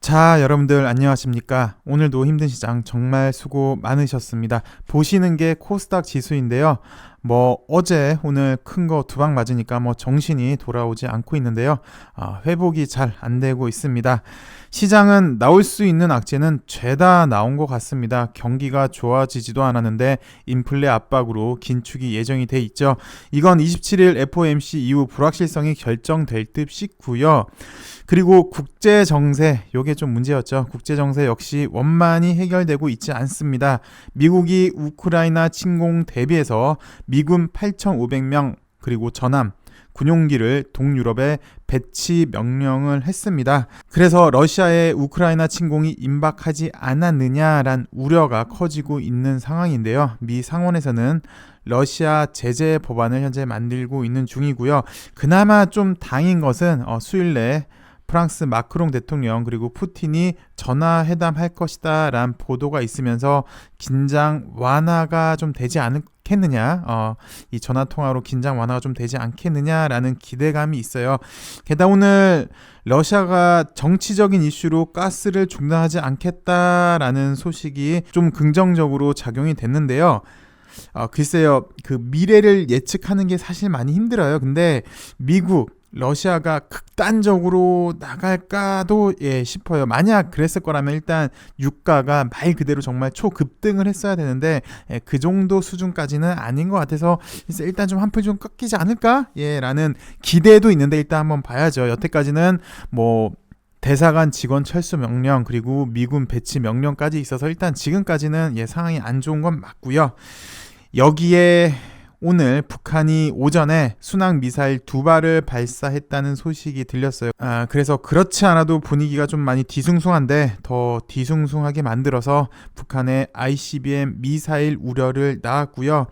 자, 여러분들 안녕하십니까? 오늘도 힘든 시장 정말 수고 많으셨습니다. 보시는 게 코스닥 지수인데요. 어제 오늘 큰 거 두 방 맞으니까 정신이 돌아오지 않고 있는데요. 회복이 잘 안 되고 있습니다. 시장은 나올 수 있는 악재는 죄다 나온 것 같습니다. 경기가 좋아지지도 않았는데 인플레 압박으로 긴축이 예정이 돼 있죠. 이건 27일 FOMC 이후 불확실성이 결정될 듯 싶고요. 그리고 국제 정세, 요게 좀 문제였죠. 국제 정세 역시 원만히 해결되고 있지 않습니다. 미국이 우크라이나 침공 대비해서 미군 8,500명 그리고 전함 군용기를 동유럽에 배치 명령을 했습니다. 그래서 러시아의 우크라이나 침공이 임박하지 않았느냐란 우려가 커지고 있는 상황인데요. 미 상원에서는 러시아 제재 법안을 현재 만들고 있는 중이고요. 그나마 좀 다행인 것은 수요일 내 프랑스 마크롱 대통령 그리고 푸틴이 전화회담할 것이다 라는 보도가 있으면서 긴장 완화가 좀 되지 않겠느냐, 이 전화통화로 긴장 완화가 좀 되지 않겠느냐라는 기대감이 있어요. 게다가 오늘 러시아가 정치적인 이슈로 가스를 중단하지 않겠다라는 소식이 좀 긍정적으로 작용이 됐는데요. 글쎄요, 그 미래를 예측하는 게 사실 많이 힘들어요. 근데 미국, 러시아가 극단적으로 나갈까도 싶어요. 만약 그랬을 거라면 일단 유가가 말 그대로 정말 초급등을 했어야 되는데 그 정도 수준까지는 아닌 것 같아서 일단 좀 한풀 좀 꺾이지 않을까? 라는 기대도 있는데 일단 한번 봐야죠. 여태까지는 대사관 직원 철수 명령 그리고 미군 배치 명령까지 있어서 일단 지금까지는 상황이 안 좋은 건 맞고요. 여기에 오늘 북한이 오전에 순항 미사일 2발을 발사했다는 소식이 들렸어요. 그래서 그렇지 않아도 분위기가 좀 많이 뒤숭숭한데 더 뒤숭숭하게 만들어서 북한의 ICBM 미사일 우려를 낳았고요.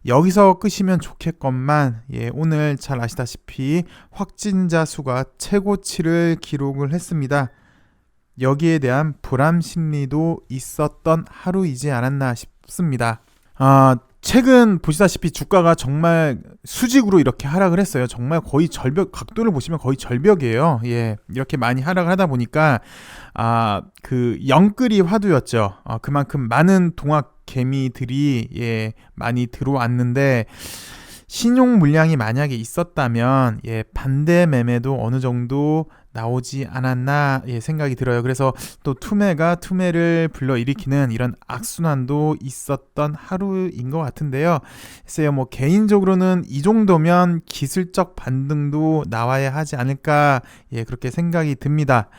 여기서 끄시면 좋겠건만 오늘 잘 아시다시피 확진자 수가 최고치를 기록을 했습니다. 여기에 대한 불안 심리도 있었던 하루이지 않았나 싶습니다. 최근 보시다시피 주가가 정말 수직으로 이렇게 하락을 했어요. 정말 거의 절벽, 각도를 보시면 거의 절벽이에요. 이렇게 많이 하락을 하다 보니까 그 영끌이 화두였죠. 그만큼 많은 동학 개미들이 많이 들어왔는데 신용 물량이 만약에 있었다면 반대 매매도 어느 정도 나오지 않았나 생각이 들어요. 그래서 또 투매를 불러일으키는 이런 악순환도 있었던 하루인 것 같은데요. 글쎄요, 개인적으로는 이 정도면 기술적 반등도 나와야 하지 않을까 그렇게 생각이 듭니다.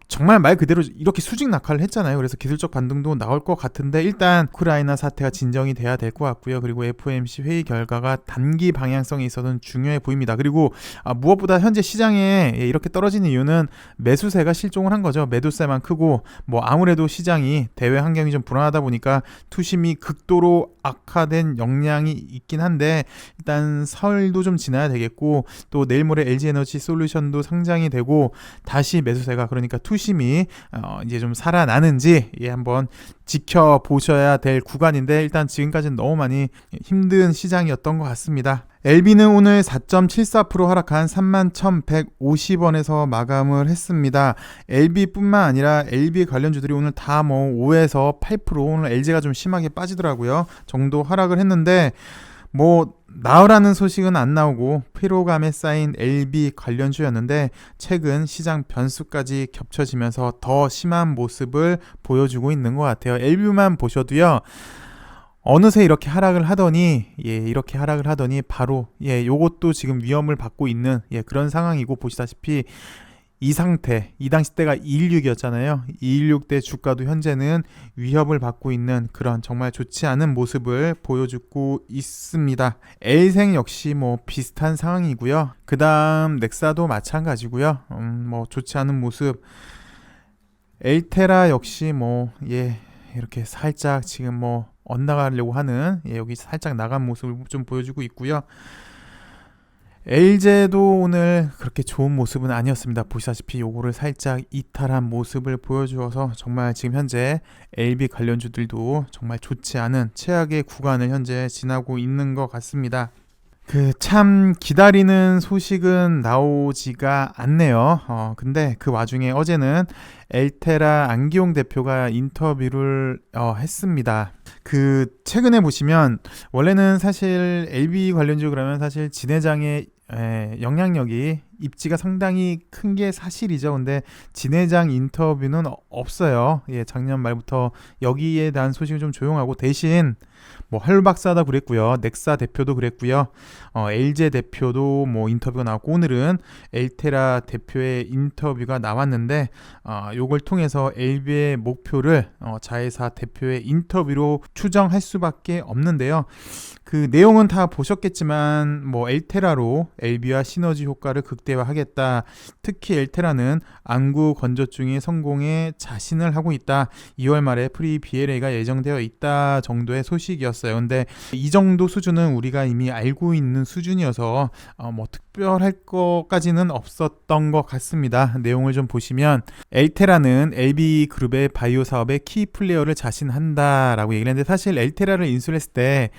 정말 말 그대로 이렇게 수직 낙하를 했잖아요. 그래서 기술적 반등도 나올 것 같은데 일단 우크라이나 사태가 진정이 돼야 될 것 같고요. 그리고 FOMC 회의 결과가 단기 방향성에 있어서는 중요해 보입니다. 그리고 무엇보다 현재 시장에 이렇게 떨어지는 이유는 매수세가 실종을 한 거죠. 매도세만 크고 아무래도 시장이 대외 환경이 좀 불안하다 보니까 투심이 극도로 악화된 역량이 있긴 한데 일단 설도 좀 지나야 되겠고 또 내일 모레 LG에너지 솔루션도 상장이 되고 다시 매수세가 그러니까 투심이 이제 좀 살아나는지 한번 지켜보셔야 될 구간인데 일단 지금까지는 너무 많이 힘든 시장이었던 것 같습니다. LB는 오늘 4.74% 하락한 31,150원에서 마감을 했습니다. LB뿐만 아니라 LB 관련주들이 오늘 다 5에서 8% 오늘 LG가 좀 심하게 빠지더라고요. 정도 하락을 했는데 나으라는 소식은 안 나오고 피로감에 쌓인 LB 관련주였는데 최근 시장 변수까지 겹쳐지면서 더 심한 모습을 보여주고 있는 것 같아요. LB만 보셔도요. 어느새 이렇게 하락을 하더니 바로 요것도 지금 위험을 받고 있는 그런 상황이고 보시다시피 이 상태, 이 당시 때가 216이었잖아요. 216 때 주가도 현재는 위협을 받고 있는 그런 정말 좋지 않은 모습을 보여주고 있습니다. L생 역시 비슷한 상황이고요. 그 다음 넥사도 마찬가지고요. 좋지 않은 모습. 엘테라 역시 이렇게 살짝 지금 엇나가려고 하는 여기 살짝 나간 모습을 좀 보여주고 있고요. LG도 오늘 그렇게 좋은 모습은 아니었습니다. 보시다시피 요거를 살짝 이탈한 모습을 보여주어서 정말 지금 현재 LB 관련주들도 정말 좋지 않은 최악의 구간을 현재 지나고 있는 것 같습니다. 참 기다리는 소식은 나오지가 않네요. 근데 그 와중에 어제는 엘테라 안기용 대표가 인터뷰를 했습니다. 최근에 보시면 원래는 사실 LB 관련주 그러면 사실 진회장의 영향력이 입지가 상당히 큰 게 사실이죠. 근데 진회장 인터뷰는 없어요. 작년 말부터 여기에 대한 소식은 좀 조용하고 대신 뭐 할박사도 그랬고요. 넥사 대표도 그랬고요. LG 대표도 뭐 인터뷰가 나왔고 오늘은 엘테라 대표의 인터뷰가 나왔는데 요걸 통해서 LB의 목표를 자회사 대표의 인터뷰로 추정할 수밖에 없는데요. 그 내용은 다 보셨겠지만 뭐 엘테라로 LB와 시너지 효과를 극대화하겠다. 특히 엘테라는 안구 건조증의 성공에 자신을 하고 있다. 2월 말에 프리 BLA가 예정되어 있다 정도의 소식이었어요. 근데 이 정도 수준은 우리가 이미 알고 있는 수준이어서 뭐 특별할 것까지는 없었던 것 같습니다. 내용을 좀 보시면 엘테라는 LB그룹의 바이오 사업의 키 플레이어를 자신한다라고 얘기를 했는데 사실 엘테라를 인수했을 때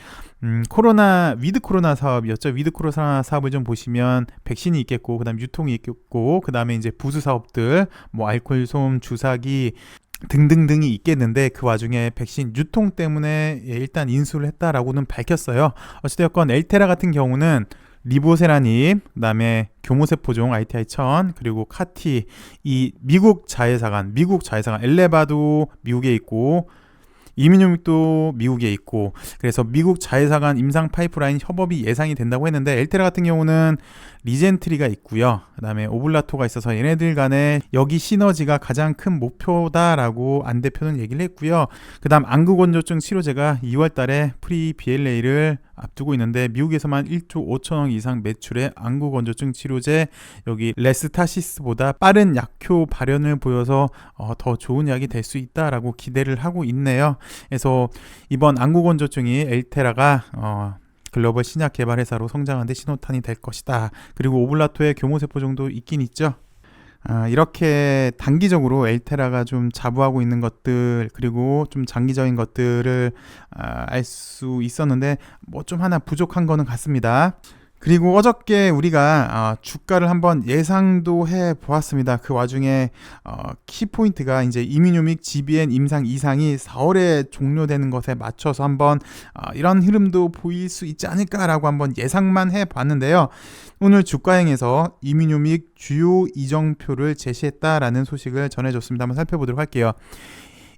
위드 코로나 사업이었죠. 위드 코로나 사업을 좀 보시면 백신이 있겠고, 그다음 유통이 있겠고, 그다음에 이제 부수 사업들, 뭐 알코올 솜, 주사기 등등등이 있겠는데 그 와중에 백신 유통 때문에 일단 인수를 했다라고는 밝혔어요. 어찌되었건 엘테라 같은 경우는 리보세라님, 그다음에 교모세포종 ITI-1000, 그리고 카티 이 미국 자회사관 엘레바도 미국에 있고 이민용도 미국에 있고 그래서 미국 자회사 간 임상 파이프라인 협업이 예상이 된다고 했는데 엘테라 같은 경우는 리젠트리가 있고요. 그 다음에 오블라토가 있어서 얘네들 간에 여기 시너지가 가장 큰 목표다라고 안 대표는 얘기를 했고요. 그 다음 안구건조증 치료제가 2월 달에 프리 BLA를 앞두고 있는데 미국에서만 1조 5천억 이상 매출의 안구건조증 치료제 여기 레스타시스보다 빠른 약효 발현을 보여서 더 좋은 약이 될 수 있다라고 기대를 하고 있네요. 그래서 이번 안구건조증이 엘테라가 글로벌 신약 개발 회사로 성장하는 데 신호탄이 될 것이다. 그리고 오블라토의 교모세포종도 있긴 있죠. 이렇게 단기적으로 엘테라가 좀 자부하고 있는 것들 그리고 좀 장기적인 것들을 알 수 있었는데 뭐 좀 하나 부족한 거는 같습니다. 그리고 어저께 우리가 주가를 한번 예상도 해 보았습니다. 그 와중에 키포인트가 이제 이민유믹 GBN 임상 2상이 4월에 종료되는 것에 맞춰서 한번 이런 흐름도 보일 수 있지 않을까라고 한번 예상만 해 봤는데요. 오늘 주가행에서 이민유믹 주요 이정표를 제시했다라는 소식을 전해줬습니다. 한번 살펴보도록 할게요.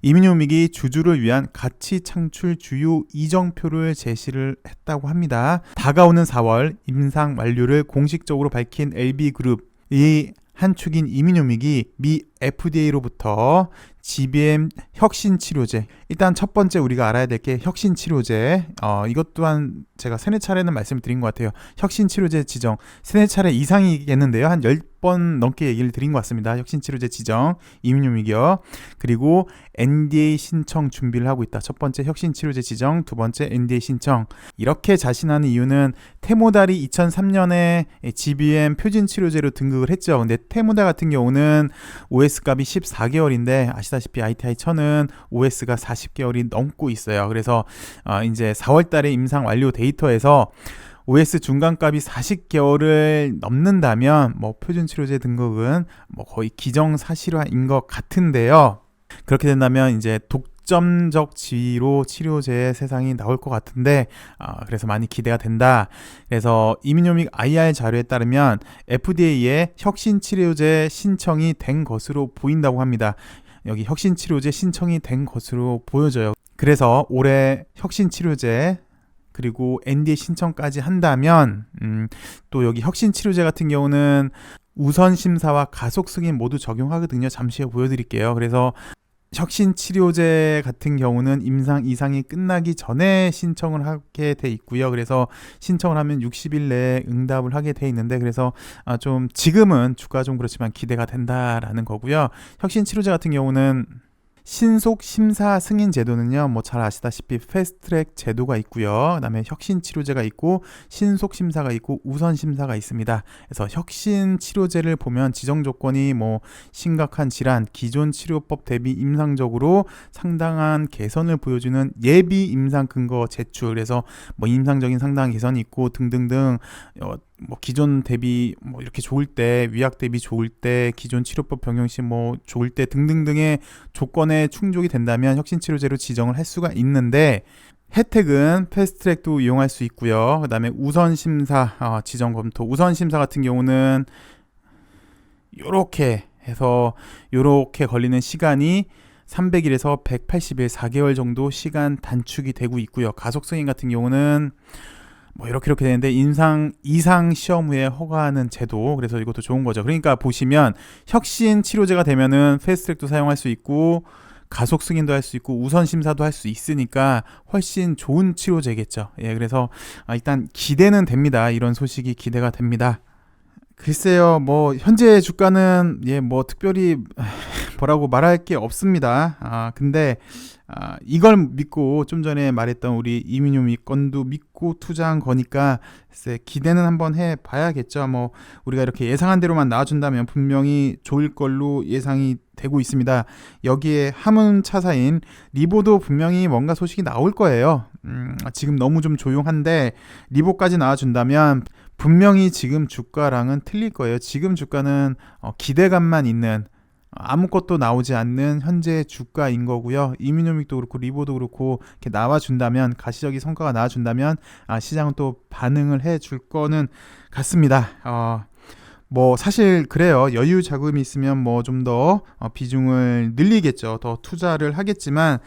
이민유믹이 주주를 위한 가치 창출 주요 이정표를 제시를 했다고 합니다. 다가오는 4월 임상 완료를 공식적으로 밝힌 LB그룹이 한 축인 이민유믹이 미 FDA로부터 GBM 혁신치료제 일단 첫 번째 우리가 알아야 될 게 혁신치료제 이것 또한 제가 세네 차례는 말씀을 드린 것 같아요. 혁신치료제 지정 세네 차례 이상이겠는데요. 한 10번 넘게 얘기를 드린 것 같습니다. 혁신치료제 지정 이민유믹이요. 그리고 NDA 신청 준비를 하고 있다. 첫 번째 혁신치료제 지정, 두 번째 NDA 신청. 이렇게 자신하는 이유는 테모달이 2003년에 GBM 표준치료제로 등극을 했죠. 근데 테모달 같은 경우는 OS 값이 14개월인데 아시다시피 ITI-1000은 OS가 40개월이 넘고 있어요. 그래서 이제 4월 달에 임상 완료 데이터에서 OS 중간값이 40개월을 넘는다면 뭐 표준치료제 등극은 뭐 거의 기정사실화인 것 같은데요. 그렇게 된다면 이제 독점적 지위로 치료제의 세상이 나올 것 같은데 그래서 많이 기대가 된다. 그래서 이민유믹 IR 자료에 따르면 FDA에 혁신치료제 신청이 된 것으로 보인다고 합니다. 여기 혁신치료제 신청이 된 것으로 보여져요. 그래서 올해 혁신치료제 그리고 NDA 신청까지 한다면 또 여기 혁신치료제 같은 경우는 우선 심사와 가속 승인 모두 적용하거든요. 잠시 후에 보여드릴게요. 그래서 혁신치료제 같은 경우는 임상 2상이 끝나기 전에 신청을 하게 돼 있고요. 그래서 신청을 하면 60일 내에 응답을 하게 돼 있는데 그래서 좀 지금은 주가 좀 그렇지만 기대가 된다라는 거고요. 혁신치료제 같은 경우는 신속 심사 승인 제도는요, 뭐 잘 아시다시피 패스트트랙 제도가 있고요. 그다음에 혁신 치료제가 있고 신속 심사가 있고 우선 심사가 있습니다. 그래서 혁신 치료제를 보면 지정 조건이 뭐 심각한 질환, 기존 치료법 대비 임상적으로 상당한 개선을 보여주는 예비 임상 근거 제출. 그래서 뭐 임상적인 상당한 개선이 있고 등등등. 뭐 기존 대비 뭐 이렇게 좋을 때, 위약 대비 좋을 때, 기존 치료법 병용 시 뭐 좋을 때 등등등의 조건에 충족이 된다면 혁신 치료제로 지정을 할 수가 있는데, 혜택은 패스트트랙도 이용할 수 있고요. 그다음에 우선 심사, 지정 검토. 우선 심사 같은 경우는 요렇게 해서 요렇게 걸리는 시간이 300일에서 180일, 4개월 정도 시간 단축이 되고 있고요. 가속 승인 같은 경우는 뭐 이렇게 되는데 이상 시험 후에 허가하는 제도. 그래서 이것도 좋은 거죠. 그러니까 보시면 혁신 치료제가 되면은 패스트트랙도 사용할 수 있고 가속 승인도 할 수 있고 우선 심사도 할 수 있으니까 훨씬 좋은 치료제겠죠. 예, 그래서 일단 기대는 됩니다. 이런 소식이 기대가 됩니다. 글쎄요, 뭐 현재 주가는 뭐 특별히 뭐라고 말할 게 없습니다. 근데 이걸 믿고 좀 전에 말했던 우리 이민용 건도 믿고 투자한 거니까 글쎄 기대는 한번 해봐야겠죠. 뭐 우리가 이렇게 예상한 대로만 나와준다면 분명히 좋을 걸로 예상이 되고 있습니다. 여기에 화물차사인 리보도 분명히 뭔가 소식이 나올 거예요. 지금 너무 좀 조용한데 리보까지 나와준다면 분명히 지금 주가랑은 틀릴 거예요. 지금 주가는 기대감만 있는, 아무것도 나오지 않는 현재 주가인 거고요. 이미노믹도 그렇고 리보도 그렇고 이렇게 나와준다면, 가시적인 성과가 나와준다면 시장은 또 반응을 해줄 거는 같습니다. 뭐 사실 그래요. 여유 자금이 있으면 뭐 좀 더 비중을 늘리겠죠. 더 투자를 하겠지만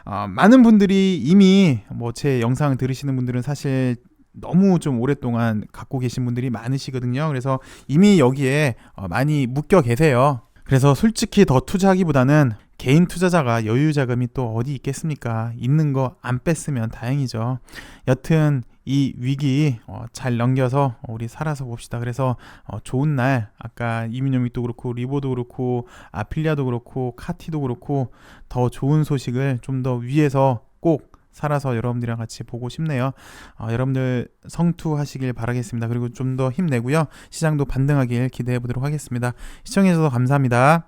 많은 분들이 이미 뭐 제 영상을 들으시는 분들은 사실 너무 좀 오랫동안 갖고 계신 분들이 많으시거든요. 그래서 이미 여기에 많이 묶여 계세요. 그래서 솔직히 더 투자하기보다는 개인 투자자가 여유 자금이 또 어디 있겠습니까? 있는 거 안 뺐으면 다행이죠. 여튼 이 위기 잘 넘겨서 우리 살아서 봅시다. 그래서 좋은 날, 아까 이민요믹도 그렇고 리보도 그렇고 아필리아도 그렇고 카티도 그렇고 더 좋은 소식을 좀 더 위에서 꼭 살아서 여러분들이랑 같이 보고 싶네요. 여러분들 성투하시길 바라겠습니다. 그리고 좀 더 힘내고요. 시장도 반등하길 기대해 보도록 하겠습니다. 시청해 주셔서 감사합니다.